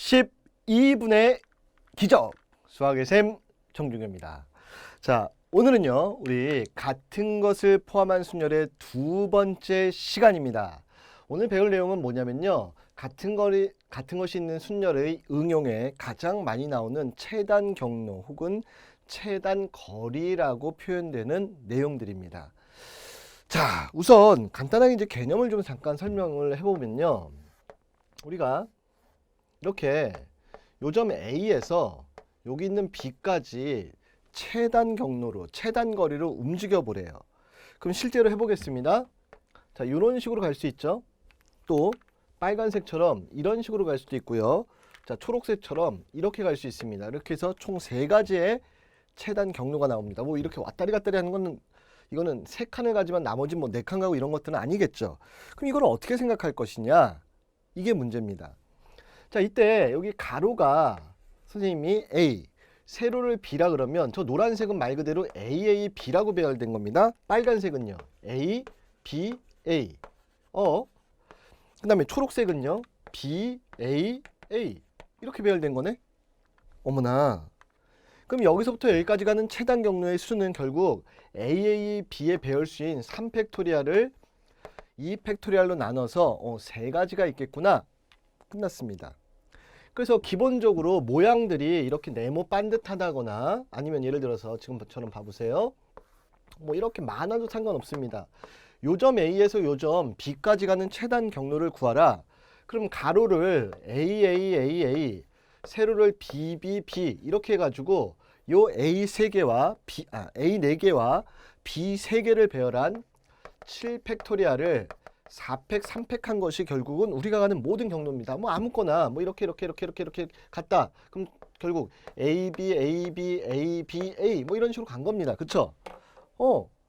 12분의 기적 수학의 샘 정중현입니다. 자, 오늘은요 우리 같은 것을 포함한 순열의 두 번째 시간입니다. 오늘 배울 내용은 뭐냐면요, 같은 것이 있는 순열의 응용에 가장 많이 나오는 최단 경로 혹은 최단 거리라고 표현되는 내용들입니다. 자, 우선 간단하게 이제 개념을 좀 잠깐 설명을 해보면요, 우리가 이렇게 요점 A에서 여기 있는 B까지 최단 경로로, 최단 거리로 움직여 보래요. 그럼 실제로 해보겠습니다. 자, 이런 식으로 갈 수 있죠. 또 빨간색처럼 이런 식으로 갈 수도 있고요. 자, 초록색처럼 이렇게 갈 수 있습니다. 이렇게 해서 총 세 가지의 최단 경로가 나옵니다. 뭐 이렇게 왔다리 갔다리 하는 거는 이거는 세 칸을 가지만 나머지 뭐 네 칸 가고 이런 것들은 아니겠죠. 그럼 이걸 어떻게 생각할 것이냐? 이게 문제입니다. 자, 이때 여기 가로가 선생님이 A, 세로를 B라 그러면 저 노란색은 말 그대로 AA, B라고 배열된 겁니다. 빨간색은요 A, B, A. 그 다음에 초록색은요 B, A, A. 이렇게 배열된 거네. 어머나. 그럼 여기서부터 여기까지 가는 최단 경로의 수는 결국 AA, B의 배열수인 3팩토리얼을 2팩토리얼로 나눠서 세 가지가 있겠구나. 끝났습니다. 그래서 기본적으로 모양들이 이렇게 네모 반듯하다거나 아니면 예를 들어서 지금처럼 봐보세요. 뭐 이렇게 많아도 상관없습니다. 요점 A에서 요점 B까지 가는 최단 경로를 구하라. 그럼 가로를 AA, 세로를 BB 이렇게 해가지고 요 A 3개와 A 4개와 B 3개를 배열한 7팩토리얼을 4팩, 3팩 한 것이 결국은 우리가 가는 모든 경로입니다. 뭐 아무거나 뭐 이렇게 갔다. 그럼 결국 AB, AB, AB, A 뭐 이런 식으로 간 겁니다. 그쵸?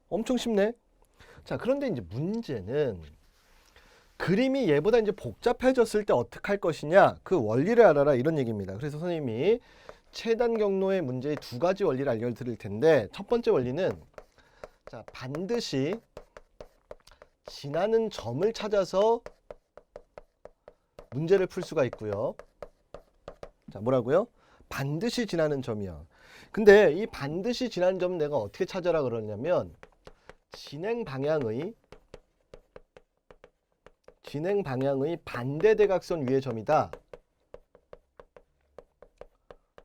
엄청 쉽네. 자, 그런데 이제 문제는 그림이 얘보다 이제 복잡해졌을 때 어떻게 할 것이냐, 그 원리를 알아라, 이런 얘기입니다. 그래서 선생님이 최단 경로의 문제의 두 가지 원리를 알려드릴 텐데, 첫 번째 원리는 자, 반드시 지나는 점을 찾아서 문제를 풀 수가 있고요. 자, 뭐라고요? 반드시 지나는 점이요. 근데 이 반드시 지나는 점 내가 어떻게 찾아라 그러냐면 진행 방향의 반대대각선 위의 점이다.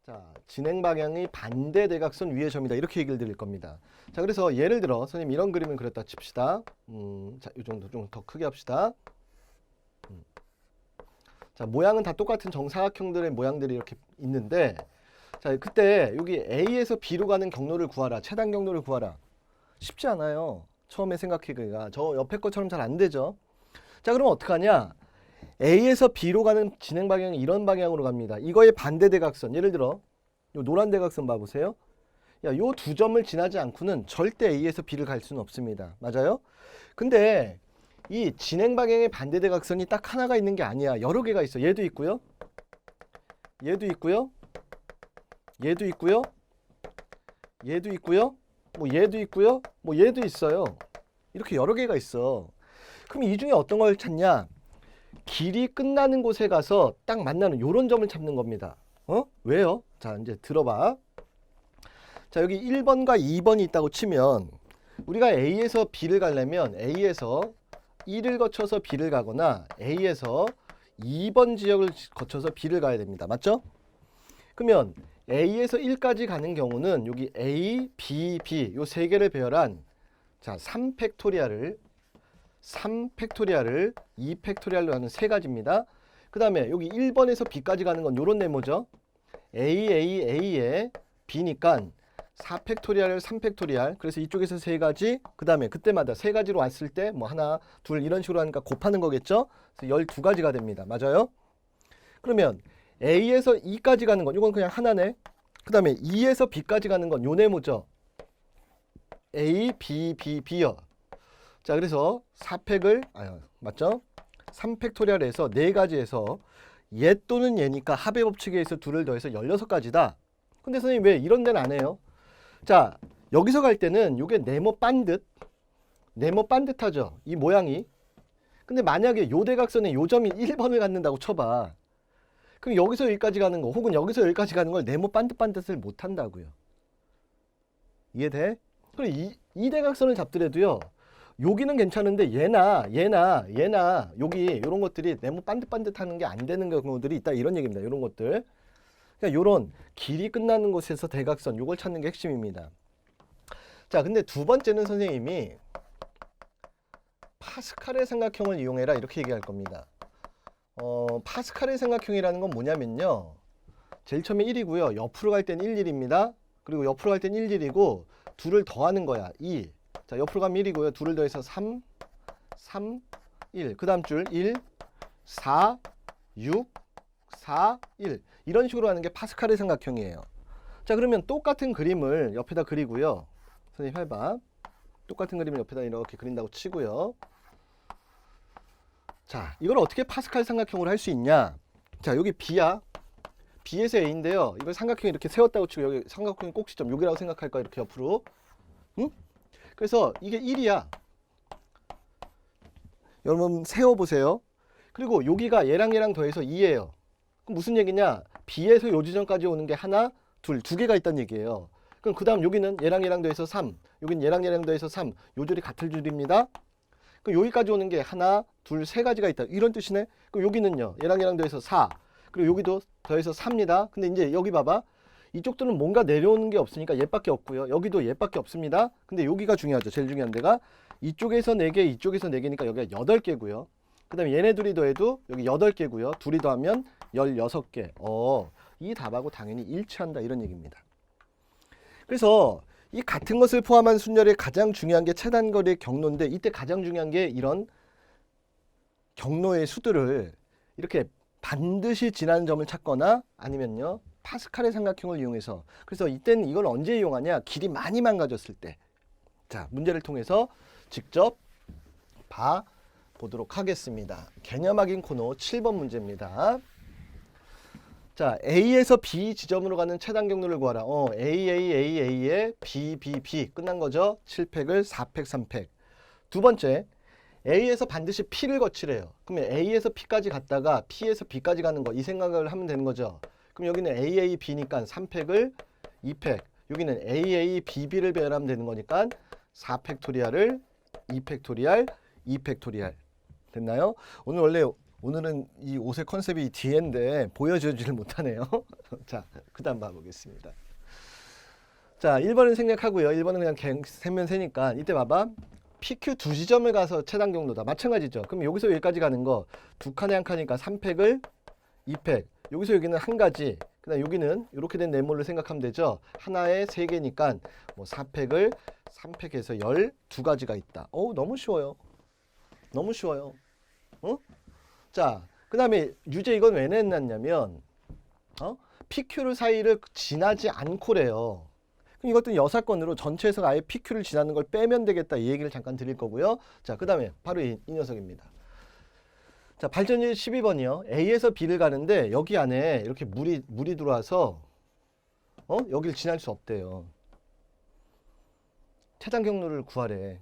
자, 진행 방향의 반대대각선 위의 점이다. 이렇게 얘기를 드릴 겁니다. 자, 그래서 예를 들어 선생님 이런 그림을 그렸다 칩시다. 자, 이 정도 좀 더 크게 합시다. 자, 모양은 다 똑같은 정사각형들의 모양들이 이렇게 있는데, 자, 그때 여기 A에서 B로 가는 경로를 구하라. 최단 경로를 구하라. 쉽지 않아요. 처음에 생각하기가. 저 옆에 것처럼 잘 안 되죠. 자, 그럼 어떡하냐? A에서 B로 가는 진행 방향이 이런 방향으로 갑니다. 이거의 반대 대각선. 예를 들어 요 노란 대각선 봐보세요. 야, 요 두 점을 지나지 않고는 절대 A에서 B를 갈 수는 없습니다. 맞아요? 근데 이 진행 방향의 반대 대각선이 딱 하나가 있는 게 아니야. 여러 개가 있어. 얘도 있고요. 얘도 있고요. 얘도 있고요. 얘도 있고요. 뭐 얘도 있고요. 뭐 얘도 있어요. 이렇게 여러 개가 있어. 그럼 이 중에 어떤 걸 찾냐? 길이 끝나는 곳에 가서 딱 만나는 요런 점을 찾는 겁니다. 왜요? 자, 이제 들어봐. 자, 여기 1번과 2번이 있다고 치면 우리가 A에서 B를 가려면 A에서 1을 거쳐서 B를 가거나 A에서 2번 지역을 거쳐서 B를 가야 됩니다. 맞죠? 그러면 A에서 1까지 가는 경우는 여기 A, B, B 요 세 개를 배열한 자, 3팩토리얼을 2팩토리얼로 하는 세 가지입니다. 그 다음에 여기 1번에서 B까지 가는 건 요런 네모죠. A에 B니까 4팩토리얼, 3팩토리얼. 그래서 이쪽에서 세 가지, 그 다음에 그때마다 세 가지로 왔을 때 뭐 하나, 둘 이런 식으로 하니까 곱하는 거겠죠. 그래서 12가지가 됩니다. 맞아요? 그러면 A에서 E까지 가는 건 이건 그냥 하나네. 그 다음에 E에서 B까지 가는 건 요 네모죠. A, B, B, B요. 자, 그래서 4팩을 맞죠? 3팩토리얼에서 네 가지에서 얘 또는 얘니까 합의 법칙에 의해서 둘을 더해서 16가지다. 근데 선생님 왜 이런 데는 안 해요? 자, 여기서 갈 때는 이게 네모 반듯하죠? 이 모양이. 근데 만약에 요 대각선에 요 점이 1번을 갖는다고 쳐봐. 그럼 여기서 여기까지 가는 거 혹은 여기서 여기까지 가는 걸 네모 반듯반듯을 못 한다고요. 이해돼? 그리고 이 대각선을 잡더라도요. 여기는 괜찮은데 얘나 여기 이런 것들이 네모 반듯반듯하는 게 안 되는 경우들이 있다 이런 얘기입니다. 이런 것들. 그러니까 이런 길이 끝나는 곳에서 대각선 요걸 찾는 게 핵심입니다. 자, 근데 두 번째는 선생님이 파스칼의 삼각형을 이용해라 이렇게 얘기할 겁니다. 파스칼의 삼각형이라는 건 뭐냐면요. 제일 처음에 1이고요. 옆으로 갈 땐 1, 1입니다. 그리고 옆으로 갈 땐 1, 1이고 둘을 더하는 거야. 2. 자, 옆으로 가면 1이고요. 둘을 더해서 3, 1. 그 다음 줄 1, 4, 6, 4, 1. 이런 식으로 하는 게 파스칼의 삼각형이에요. 자, 그러면 똑같은 그림을 옆에다 그리고요. 선생님 해봐. 똑같은 그림을 옆에다 이렇게 그린다고 치고요. 자, 이걸 어떻게 파스칼 삼각형으로 할 수 있냐? 자, 여기 B야. B에서 A인데요. 이걸 삼각형 이렇게 세웠다고 치고 여기 삼각형의 꼭지점 여기라고 생각할 거야. 이렇게 옆으로. 응? 그래서 이게 1이야. 여러분 세워보세요. 그리고 여기가 얘랑 더해서 2예요. 그럼 무슨 얘기냐? B에서 요 지점까지 오는 게 하나, 둘, 두 개가 있다는 얘기예요. 그럼 그 다음 여기는 얘랑 더해서 3, 여기는 얘랑 더해서 3, 요 줄이 같을 줄입니다. 그럼 여기까지 오는 게 하나, 둘, 세 가지가 있다. 이런 뜻이네. 그럼 여기는요. 얘랑 더해서 4, 그리고 여기도 더해서 4입니다. 근데 이제 여기 봐봐. 이쪽들은 뭔가 내려오는 게 없으니까 얘밖에 없고요. 여기도 얘밖에 없습니다. 근데 여기가 중요하죠. 제일 중요한 데가 이쪽에서 4개, 이쪽에서 4개니까 여기가 8개고요. 그 다음에 얘네 둘이 더해도 여기 8개고요. 둘이 더하면 16개. 이 답하고 당연히 일치한다 이런 얘기입니다. 그래서 이 같은 것을 포함한 순열의 가장 중요한 게 최단거리의 경로인데 이때 가장 중요한 게 이런 경로의 수들을 이렇게 반드시 지나는 점을 찾거나 아니면요. 파스칼의 삼각형을 이용해서 그래서 이때는 이걸 언제 이용하냐? 길이 많이 망가졌을 때. 자, 문제를 통해서 직접 봐보도록 하겠습니다. 개념 확인 코너 7번 문제입니다. 자, A에서 B 지점으로 가는 최단 경로를 구하라. A에 B 끝난 거죠. 7팩을 4팩, 3팩. 두 번째, A에서 반드시 P를 거치래요. 그러면 A에서 P까지 갔다가 P에서 B까지 가는 거 이 생각을 하면 되는 거죠. 그럼 여기는 B니까 3팩을 2팩. 여기는 BB를 배열하면 되는 거니까 4팩토리얼을 2팩토리얼, 2팩토리얼. 됐나요? 오늘은 이 옷의 컨셉이 뒤인데 보여주지를 못하네요. 자, 그 다음 봐보겠습니다. 자, 1번은 생략하고요. 1번은 그냥 세면 세니까 이때 봐봐. PQ 두 지점을 가서 최단 경로다. 마찬가지죠. 그럼 여기서 여기까지 가는 거 두 칸에 한 칸이니까 3팩을 2팩. 여기서 여기는 한 가지. 그다음 여기는 이렇게 된 네모를 생각하면 되죠. 하나에 3개니까 뭐 4팩을 3팩에서 12가지가 있다. 너무 쉬워요. 너무 쉬워요. 자, 그 다음에 유제 이건 왜 냈냐면 PQ를 사이를 지나지 않고래요. 그럼 이것도 여사건으로 전체에서 아예 PQ를 지나는 걸 빼면 되겠다 이 얘기를 잠깐 드릴 거고요. 자, 그 다음에 바로 이 녀석입니다. 자, 발전일 12번이요. A에서 B를 가는데 여기 안에 이렇게 물이 들어와서 여기를 지날 수 없대요. 최단 경로를 구하래.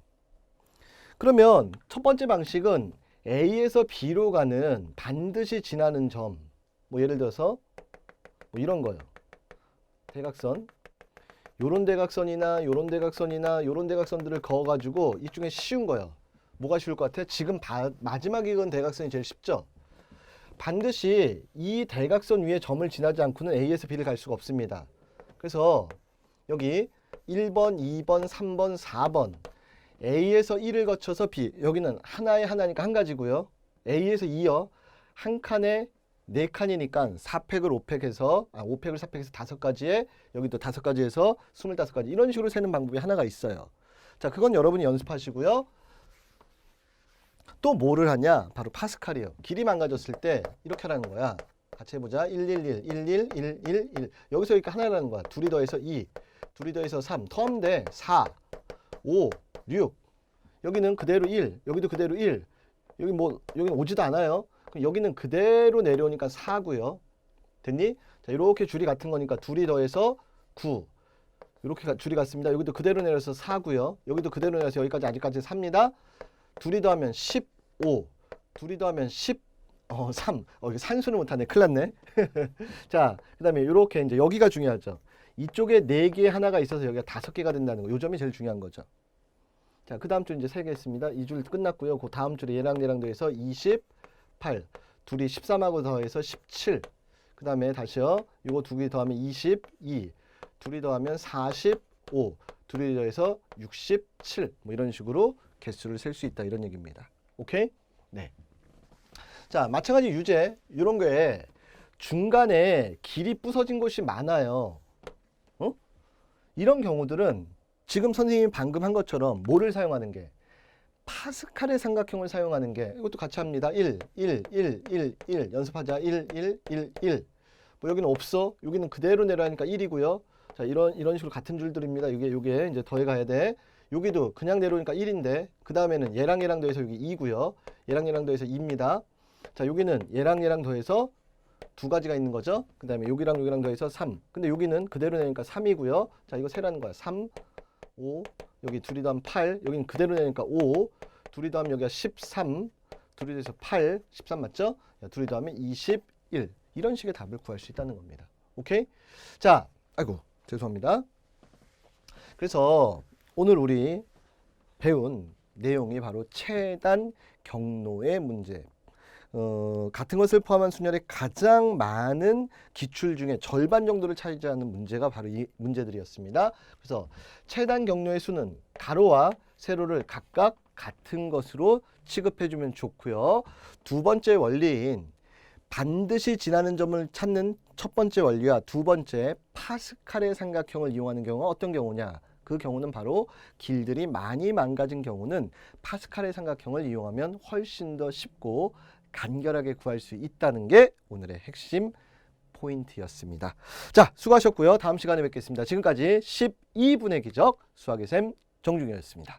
그러면 첫 번째 방식은 A에서 B로 가는 반드시 지나는 점. 뭐 예를 들어서 뭐 이런 거요. 대각선. 요런 대각선이나 요런 대각선이나 요런 대각선들을 그어가지고 이 중에 쉬운 거요. 뭐가 쉬울 것 같아? 지금 마지막에 그은 대각선이 제일 쉽죠? 반드시 이 대각선 위에 점을 지나지 않고는 A에서 B를 갈 수가 없습니다. 그래서 여기 1번, 2번, 3번, 4번 A에서 1을 거쳐서 B 여기는 하나에 하나니까 한 가지고요. A에서 2요. 한 칸에 4칸이니까 4팩을 5팩해서 5팩을 4팩해서 5가지에 여기도 5가지에서 25가지 이런 식으로 세는 방법이 하나가 있어요. 자, 그건 여러분이 연습하시고요. 또 뭐를 하냐? 바로 파스칼이요. 길이 망가졌을 때 이렇게 하라는 거야. 같이 해보자. 111, 11, 111. 여기서 이렇게 하나라는 거야. 둘이 더해서 2, 둘이 더해서 3. 더하면 돼. 4, 5, 6. 여기는 그대로 1, 여기도 그대로 1. 여기는 오지도 않아요. 그럼 여기는 그대로 내려오니까 4고요. 됐니? 자, 이렇게 줄이 같은 거니까 둘이 더해서 9. 이렇게 줄이 같습니다. 여기도 그대로 내려서 4고요. 여기도 그대로 내려서 여기까지 아직까지 3입니다. 둘이 더하면 15, 둘이 더하면 15, 3. 이거 산수는 못하네. 큰일 났네. 자, 그 다음에 이렇게 이제 여기가 중요하죠. 이쪽에 4개 하나가 있어서 여기가 5개가 된다는 거. 요 점이 제일 중요한 거죠. 자, 그 다음 줄 이제 3개 있습니다. 이 줄 끝났고요. 그 다음 줄에 얘랑 더해서 28. 둘이 13하고 더해서 17. 그 다음에 다시요. 요거 2개 더하면 22. 둘이 더하면 45. 둘이 더해서 67. 뭐 이런 식으로 개수를 셀 수 있다. 이런 얘기입니다. 오케이? 네. 자, 마찬가지 유제 이런 거에 중간에 길이 부서진 곳이 많아요. 이런 경우들은 지금 선생님이 방금 한 것처럼 뭐를 사용하는 게 파스칼의 삼각형을 사용하는 게 이것도 같이 합니다. 1, 1, 1, 1, 1 연습하자. 1, 1, 1, 1. 뭐 여기는 없어. 여기는 그대로 내려가니까 1이고요. 자, 이런 식으로 같은 줄들입니다. 요게 이제 더해 가야 돼. 여기도 그냥 내려오니까 1인데 그 다음에는 얘랑 더해서 여기 2고요. 얘랑 더해서 2입니다. 자, 여기는 얘랑 더해서 2가지가 있는 거죠. 그 다음에 여기랑 더해서 3. 근데 여기는 그대로 내니까 3이고요. 자, 이거 세라는 거야. 3, 5, 여기 둘이 더하면 8. 여기는 그대로 내니까 5. 둘이 더하면 여기가 13. 둘이 더해서 8. 13 맞죠? 둘이 더하면 21. 이런 식의 답을 구할 수 있다는 겁니다. 오케이? 자, 아이고, 죄송합니다. 그래서 오늘 우리 배운 내용이 바로 최단 경로의 문제. 같은 것을 포함한 순열의 가장 많은 기출 중에 절반 정도를 차지하는 문제가 바로 이 문제들이었습니다. 그래서 최단 경로의 수는 가로와 세로를 각각 같은 것으로 취급해주면 좋고요. 두 번째 원리인 반드시 지나는 점을 찾는 첫 번째 원리와 두 번째 파스칼의 삼각형을 이용하는 경우가 어떤 경우냐? 그 경우는 바로 길들이 많이 망가진 경우는 파스칼의 삼각형을 이용하면 훨씬 더 쉽고 간결하게 구할 수 있다는 게 오늘의 핵심 포인트였습니다. 자, 수고하셨고요. 다음 시간에 뵙겠습니다. 지금까지 12분의 기적 수학의 샘 정중현이었습니다.